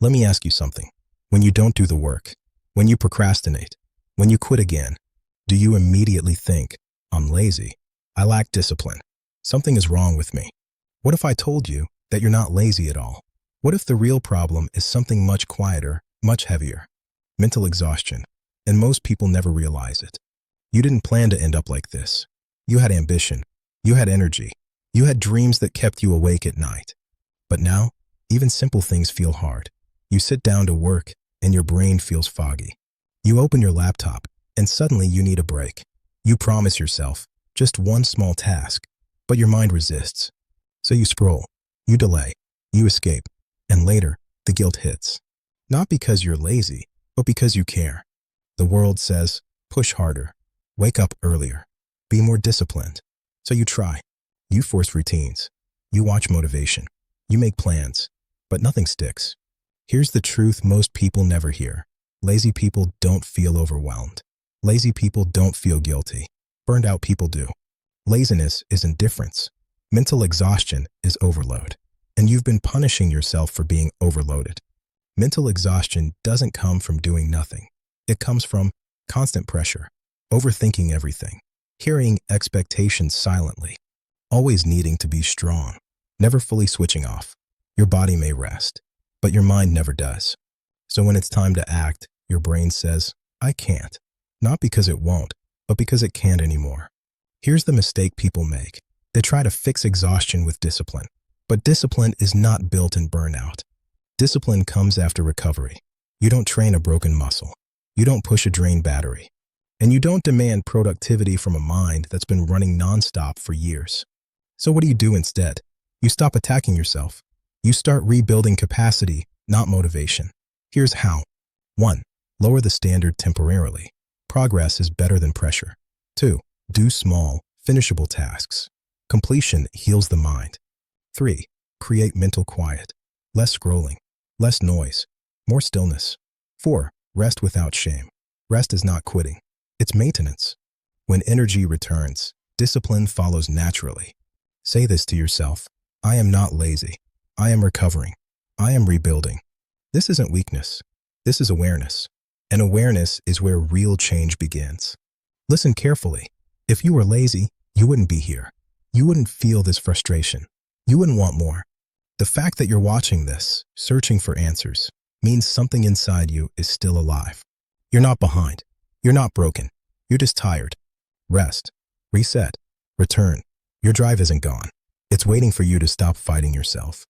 Let me ask you something. When you don't do the work, when you procrastinate, when you quit again, do you immediately think, I'm lazy, I lack discipline, something is wrong with me? What if I told you that you're not lazy at all? What if the real problem is something much quieter, much heavier? Mental exhaustion. And most people never realize it. You didn't plan to end up like this. You had ambition. You had energy. You had dreams that kept you awake at night. But now, even simple things feel hard. You sit down to work, and your brain feels foggy. You open your laptop, and suddenly you need a break. You promise yourself just one small task, but your mind resists. So you scroll, you delay, you escape, and later, the guilt hits. Not because you're lazy, but because you care. The world says, push harder, wake up earlier, be more disciplined. So you try. You force routines. You watch motivation. You make plans, but nothing sticks. Here's the truth most people never hear. Lazy people don't feel overwhelmed. Lazy people don't feel guilty. Burned out people do. Laziness is indifference. Mental exhaustion is overload. And you've been punishing yourself for being overloaded. Mental exhaustion doesn't come from doing nothing. It comes from constant pressure, overthinking everything, carrying expectations silently, always needing to be strong, never fully switching off. Your body may rest, but your mind never does. So when it's time to act, your brain says, I can't. Not because it won't, but because it can't anymore. Here's the mistake people make. They try to fix exhaustion with discipline. But discipline is not built in burnout. Discipline comes after recovery. You don't train a broken muscle. You don't push a drained battery. And you don't demand productivity from a mind that's been running nonstop for years. So what do you do instead? You stop attacking yourself. You start rebuilding capacity, not motivation. Here's how. 1. Lower the standard temporarily. Progress is better than pressure. 2. Do small, finishable tasks. Completion heals the mind. 3. Create mental quiet. Less scrolling, less noise, more stillness. 4. Rest without shame. Rest is not quitting. It's maintenance. When energy returns, discipline follows naturally. Say this to yourself. I am not lazy. I am recovering. I am rebuilding. This isn't weakness. This is awareness. And awareness is where real change begins. Listen carefully. If you were lazy, you wouldn't be here. You wouldn't feel this frustration. You wouldn't want more. The fact that you're watching this, searching for answers, means something inside you is still alive. You're not behind. You're not broken. You're just tired. Rest. Reset. Return. Your drive isn't gone. It's waiting for you to stop fighting yourself.